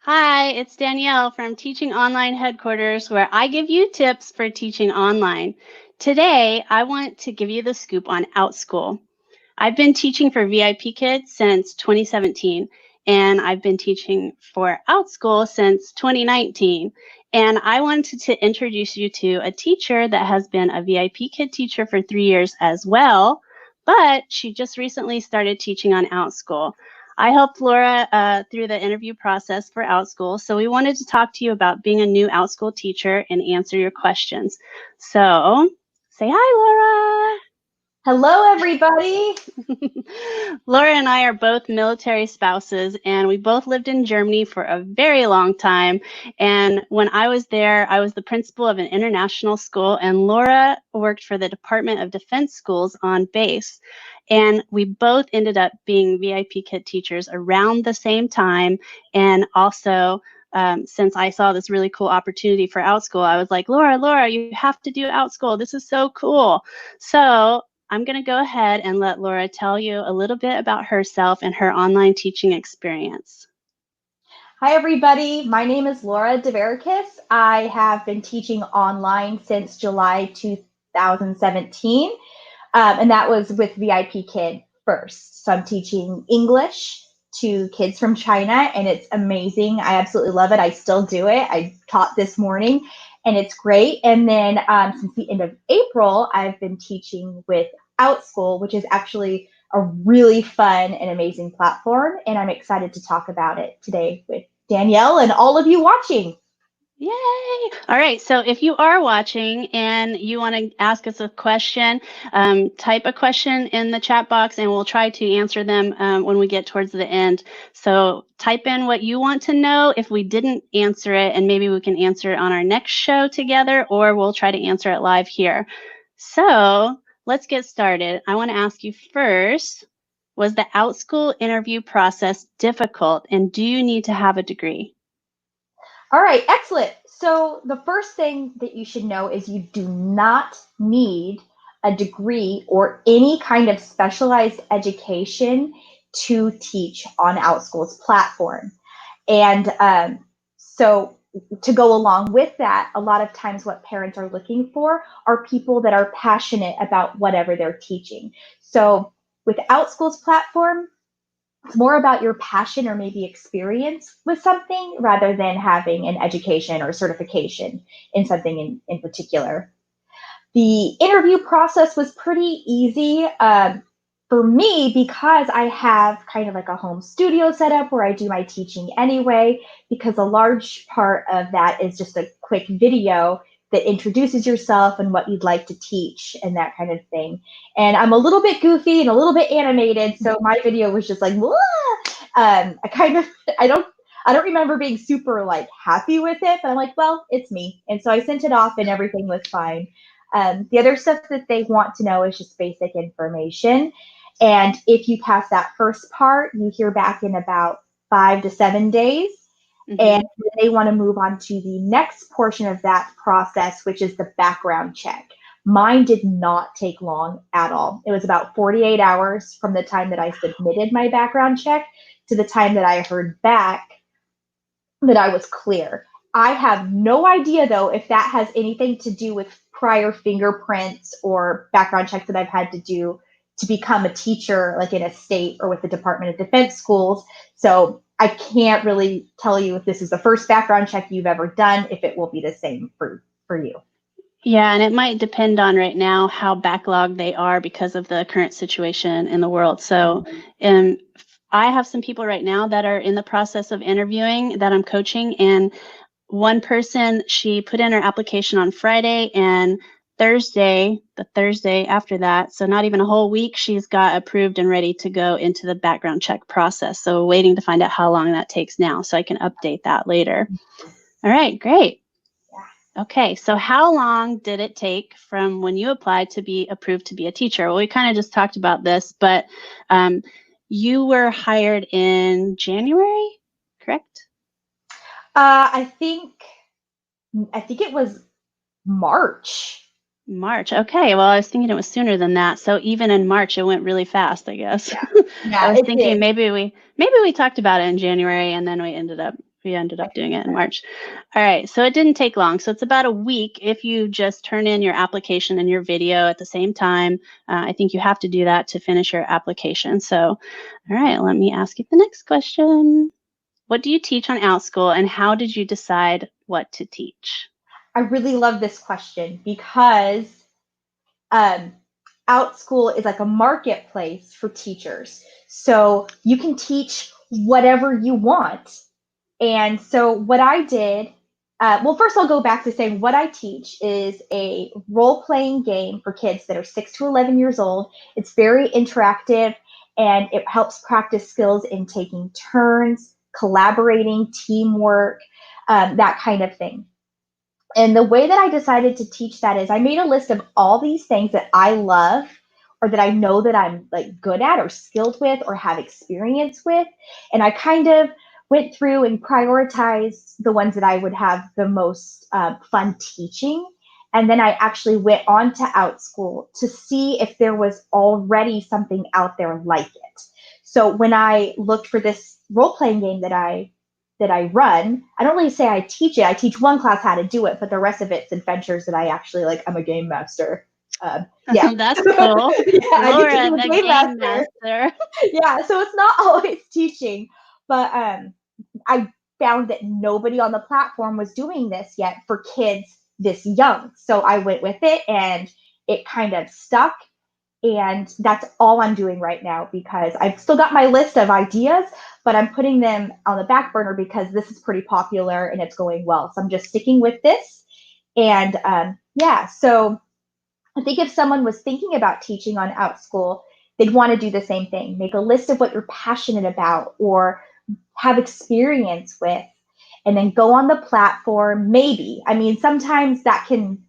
Hi, it's Danielle from Teaching Online Headquarters, where I give you tips for teaching online. Today, I want to give you the scoop on Outschool. I've been teaching for VIP Kids since 2017, and I've been teaching for Outschool since 2019. And I wanted to introduce you to a teacher that has been a VIP Kid teacher for 3 years as well, but she just recently started teaching on Outschool. I helped Laura through the interview process for Outschool, so we wanted to talk to you about being a new Outschool teacher and answer your questions. So, say hi, Hello, everybody. Laura. Laura and I are both military spouses, and we both lived in Germany for a very long time. And when I was there, I was the principal of an international school, and Laura worked for the Department of Defense schools on base. And we both ended up being VIP Kid teachers around the same time. And also, since I saw this really cool opportunity for Outschool, I was like, Laura, you have to do Outschool. This is so cool. So I'm going to go ahead and let Laura tell you a little bit about herself and her online teaching experience. Hi, everybody. My name is Laura DeVericus. I have been teaching online since July 2017, and that was with VIP Kid first. So I'm teaching English to kids from China, and it's amazing. I absolutely love it. I still do it. I taught this morning, and it's great. And then since the end of April, I've been teaching with Outschool, which is actually a really fun and amazing platform. And I'm excited to talk about it today with Danielle and all of you watching. Yay! All right, so if you are watching and you want to ask us a question, type a question in the chat box and we'll try to answer them when we get towards the end. So type in what you want to know if we didn't answer it, and maybe we can answer it on our next show together, or we'll try to answer it live here. So let's get started. I want to ask you first, was the Outschool interview process difficult, and do you need to have a degree? All right, excellent. So the first thing that you should know is you do not need a degree or any kind of specialized education to teach on Outschool's platform. And so to go along with that, a lot of times what parents are looking for are people that are passionate about whatever they're teaching. So with Outschool's platform, it's more about your passion or maybe experience with something rather than having an education or certification in something in particular. The interview process was pretty easy for me because I have kind of like a home studio set up where I do my teaching anyway, because a large part of that is just a quick video that introduces yourself and what you'd like to teach and that kind of thing. And I'm a little bit goofy and a little bit animated, so my video was just like, I don't remember being super like happy with it, but I'm like, well, it's me. And so I sent it off and everything was fine. The other stuff that they want to know is just basic information. And if you pass that first part, you hear back in about 5 to 7 days. Mm-hmm. And they want to move on to the next portion of that process, which is the background check. Mine did not take long at all. It was about 48 hours from the time that I submitted my background check to the time that I heard back that I was clear. I have no idea, though, if that has anything to do with prior fingerprints or background checks that I've had to do to become a teacher, like in a state or with the Department of Defense schools. So I can't really tell you if this is the first background check you've ever done, if it will be the same for you. Yeah, and it might depend on right now how backlogged they are because of the current situation in the world. So I have some people right now that are in the process of interviewing that I'm coaching, and one person, she put in her application on Friday, and the Thursday after that, so not even a whole week, she's got approved and ready to go into the background check process. So waiting to find out how long that takes now, so I can update that later. All right, great. Okay, so how long did it take from when you applied to be approved to be a teacher? Well, we kind of just talked about this, but you were hired in January, correct? I think it was March. March. Okay. Well, I was thinking it was sooner than that. So even in March, it went really fast, I guess. Yeah, I was thinking maybe we talked about it in January, and then we ended up We ended up doing it in March. All right, so it didn't take long. So it's about a week if you just turn in your application and your video at the same time. I think you have to do that to finish your application. So, all right, let me ask you the next question. What do you teach on Outschool, and how did you decide what to teach? I really love this question because Outschool is like a marketplace for teachers. So you can teach whatever you want. And so what I did, well, first I'll go back to saying what I teach is a role-playing game for kids that are 6 to 11 years old. It's very interactive, and it helps practice skills in taking turns, collaborating, teamwork, that kind of thing. And the way that I decided to teach that is I made a list of all these things that I love or that I know that I'm like good at or skilled with or have experience with. And I kind of went through and prioritized the ones that I would have the most fun teaching. And then I actually went on to Outschool to see if there was already something out there like it. So when I looked for this role-playing game that I run, I don't really say I teach it. I teach one class how to do it, but the rest of it's adventures that I actually like. I'm a game master. Yeah, That's cool. yeah, Laura, I the game master. Yeah, so it's not always teaching, but I found that nobody on the platform was doing this yet for kids this young. So I went with it, and it kind of stuck. And that's all I'm doing right now because I've still got my list of ideas, but I'm putting them on the back burner because this is pretty popular and it's going well. So I'm just sticking with this. And yeah, so I think if someone was thinking about teaching on Outschool, they'd want to do the same thing. Make a list of what you're passionate about or have experience with, and then go on the platform. Maybe, I mean, sometimes that can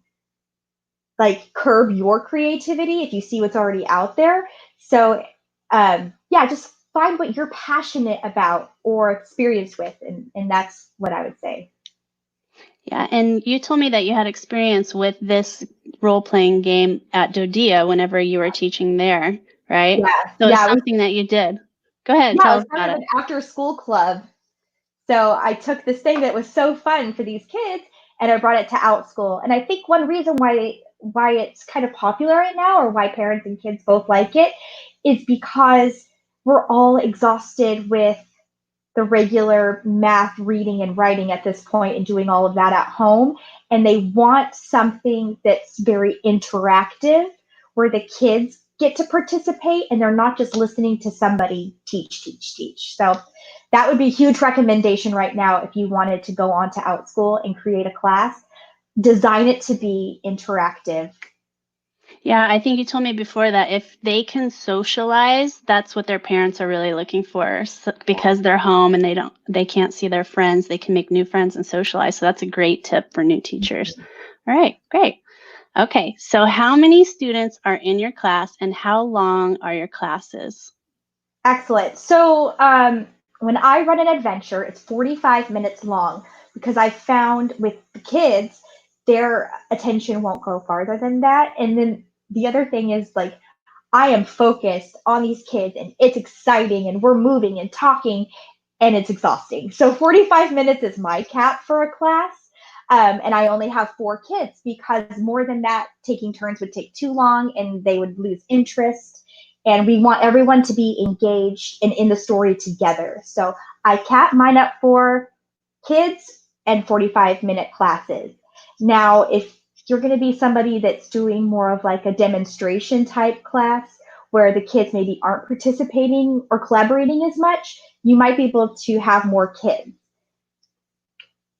like curb your creativity if you see what's already out there. So yeah, just find what you're passionate about or experienced with, and that's what I would say. Yeah, and you told me that you had experience with this role-playing game at Dodia whenever you were teaching there, right? Yeah, So it's yeah, something that you did. Go ahead, yeah. It tell was us about kind of it. an after-school club. So I took this thing that was so fun for these kids, and I brought it to Outschool. And I think one reason why it's kind of popular right now, or why parents and kids both like it, is because we're all exhausted with the regular math, reading, and writing at this point and doing all of that at home. And they want something that's very interactive where the kids get to participate and they're not just listening to somebody teach. So that would be a huge recommendation right now if you wanted to go on to Outschool and create a class. Design it to be interactive. Yeah, I think you told me before that if they can socialize, that's what their parents are really looking for. So, because they're home and they can't see their friends, they can make new friends and socialize. So that's a great tip for new teachers. All right, great. Okay, so how many students are in your class and how long are your classes? Excellent. So when I run an adventure, it's 45 minutes long because I found with the kids, their attention won't go farther than that. And then the other thing is like, I am focused on these kids and it's exciting and we're moving and talking and it's exhausting. So 45 minutes is my cap for a class. And I only have 4 kids because more than that, taking turns would take too long and they would lose interest. And we want everyone to be engaged and in the story together. So I cap mine up for kids and 45-minute classes. Now, if you're going to be somebody that's doing more of like a demonstration type class where the kids maybe aren't participating or collaborating as much, you might be able to have more kids.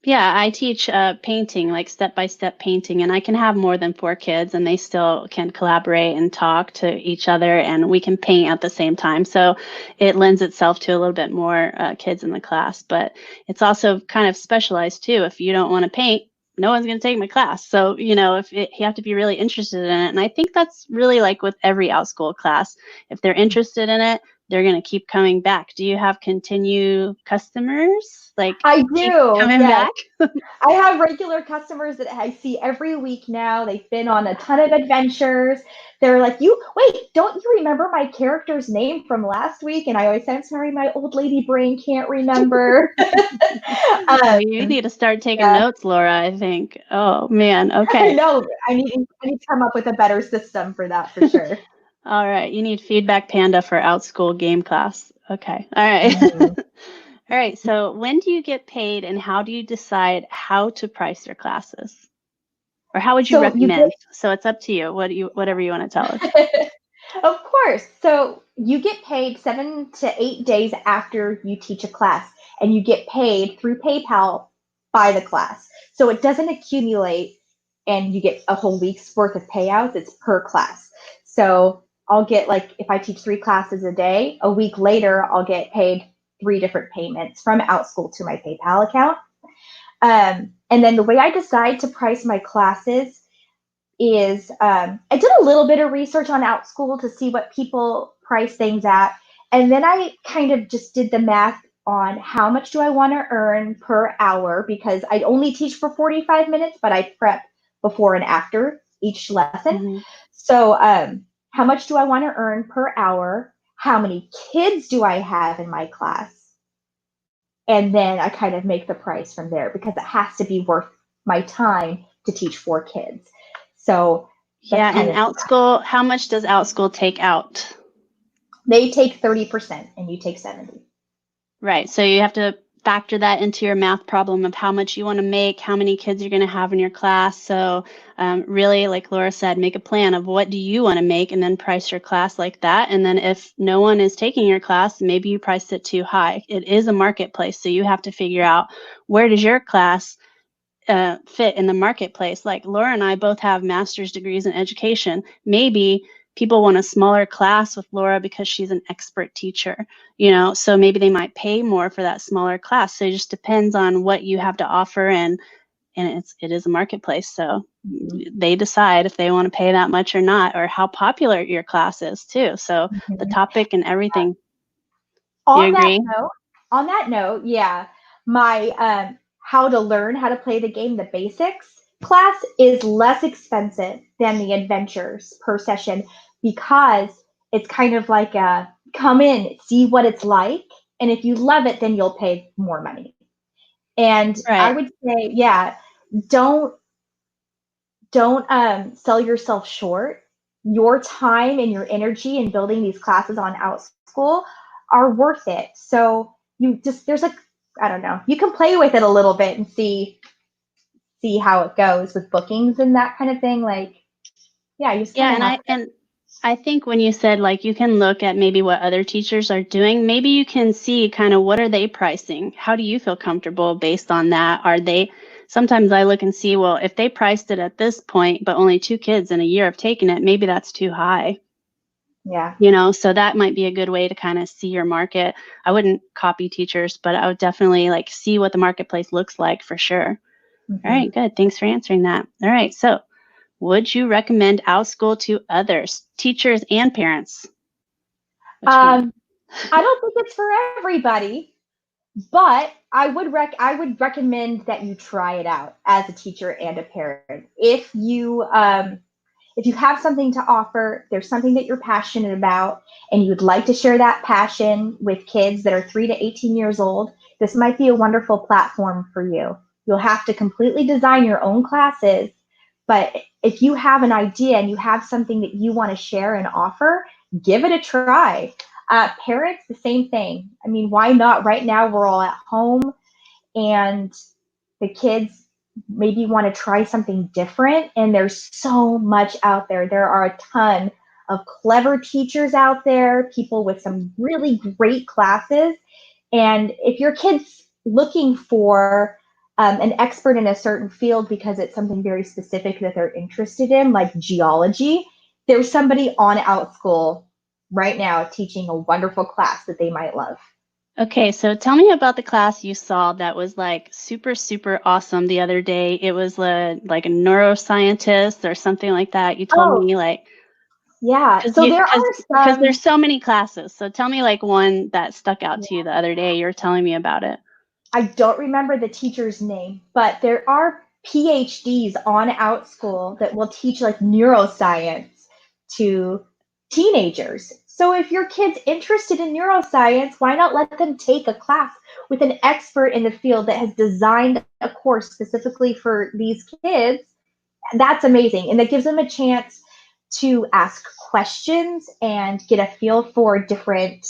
Yeah, I teach painting, like step-by-step painting, and I can have more than 4 kids and they still can collaborate and talk to each other and we can paint at the same time. So it lends itself to a little bit more kids in the class, but it's also kind of specialized too. If you don't want to paint, no one's going to take my class. So, you know, you have to be really interested in it. And I think that's really like with every Outschool class. If they're interested in it, they're going to keep coming back. Do you have continued customers? Like, I keep do, coming yes. back? I have regular customers that I see every week now. They've been on a ton of adventures. They're like, don't you remember my character's name from last week? And I always say, I'm sorry, my old lady brain can't remember. You need to start taking Yeah. notes, Laura, I think. Oh, man. Okay. No, I need to come up with a better system for that, for sure. All right. You need Feedback Panda for Outschool game class. Okay. All right. Mhm. All right. So when do you get paid and how do you decide how to price your classes? Or how would you So you recommend? So it's up to you. Whatever you want to tell us. Of course. So you get paid 7 to 8 days after you teach a class, and you get paid through PayPal by the class. So it doesn't accumulate and you get a whole week's worth of payouts. It's per class. So I'll get, like, if I teach 3 classes a day, a week later, I'll get paid 3 different payments from Outschool to my PayPal account. And then the way I decide to price my classes is I did a little bit of research on Outschool to see what people price things at. And then I kind of just did the math on how much do I want to earn per hour, because I only teach for 45 minutes, but I prep before and after each lesson. Mm-hmm. So how much do I want to earn per hour? How many kids do I have in my class? And then I kind of make the price from there, because it has to be worth my time to teach 4 kids. So Yeah, and Outschool, how much does Outschool take out? They take 30% and you take 70%. Right. So you have to factor that into your math problem of how much you want to make, how many kids you're going to have in your class. So really, like Laura said, make a plan of what do you want to make and then price your class like that. And then if no one is taking your class, maybe you priced it too high. It is a marketplace. So you have to figure out, where does your class fit in the marketplace? Like Laura and I both have master's degrees in education. Maybe people want a smaller class with Laura because she's an expert teacher, so maybe they might pay more for that smaller class. So it just depends on what you have to offer, and it is a marketplace. So they decide if they want to pay that much or not, or how popular your class is too. So the topic and everything. On that note, yeah, my how to learn how to play the game, the basics class, is less expensive than the adventures per session, because it's kind of like a come in, see what it's like, and if you love it, then you'll pay more money. And Right. I would say, yeah, don't sell yourself short. Your time and your energy in building these classes on Outschool are worth it. So I don't know, you can play with it a little bit and see how it goes with bookings and that kind of thing. Like, yeah, you just and I think when you said, like, you can look at maybe what other teachers are doing, maybe you can see kind of what are they pricing? How do you feel comfortable based on that? Sometimes I look and see, well, if they priced it at this point, but only 2 kids in a year have taken it, maybe that's too high. Yeah. So that might be a good way to kind of see your market. I wouldn't copy teachers, but I would definitely see what the marketplace looks like for sure. Mm-hmm. All right, good. Thanks for answering that. All right, so would you recommend Outschool to others, teachers and parents? I don't think it's for everybody, but I would recommend that you try it out as a teacher and a parent. If you have something to offer, there's something that you're passionate about, and you would like to share that passion with kids that are 3 to 18 years old, this might be a wonderful platform for you. You'll have to completely design your own classes, but if you have an idea and you have something that you want to share and offer, give it a try. Parents, the same thing. I mean, why not? Right now, we're all at home, and the kids maybe want to try something different, and there's so much out there. There are a ton of clever teachers out there, people with some really great classes. And if your kid's looking for an expert in a certain field because it's something very specific that they're interested in, like geology, there's somebody on Outschool right now teaching a wonderful class that they might love. Okay, so tell me about the class you saw that was super, super awesome the other day. It was like a neuroscientist or something like that. You told me Yeah. So there are Because some. there's so many classes. So tell me like one that stuck out to you the other day. You were telling me about it. I don't remember the teacher's name, but there are PhDs on Outschool that will teach like neuroscience to teenagers. So if your kid's interested in neuroscience, why not let them take a class with an expert in the field that has designed a course specifically for these kids? That's amazing. And that gives them a chance to ask questions and get a feel for different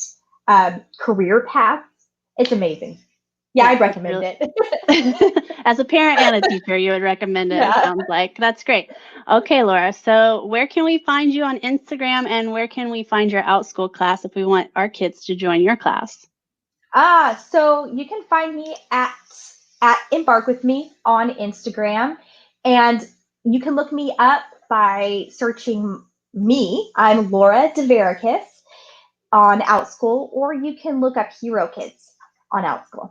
career paths. It's amazing. Yeah, I'd recommend it. As a parent and a teacher, you would recommend it, Yeah. it sounds like. That's great. Okay, Laura, so where can we find you on Instagram, and where can we find your Outschool class if we want our kids to join your class? So you can find me at Embark With Me on Instagram, and you can look me up by searching me. I'm Laura DeVericus on Outschool, or you can look up Hero Kids on Outschool.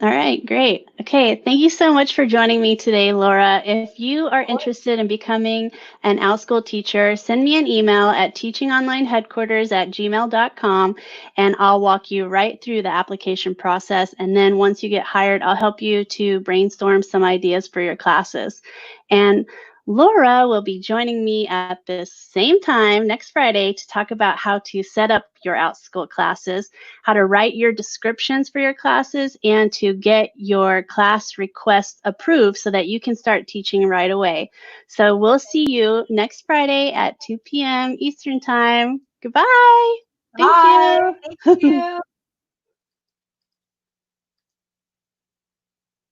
All right, great. Okay, thank you so much for joining me today, Laura. If you are interested in becoming an Outschool teacher, send me an email at teachingonlineheadquarters@gmail.com, and I'll walk you right through the application process. And then once you get hired, I'll help you to brainstorm some ideas for your classes. And Laura will be joining me at the same time next Friday to talk about how to set up your Outschool classes, how to write your descriptions for your classes, and to get your class requests approved so that you can start teaching right away. So we'll see you next Friday at 2 p.m. Eastern Time. Goodbye. Thank Bye. you. Thank you.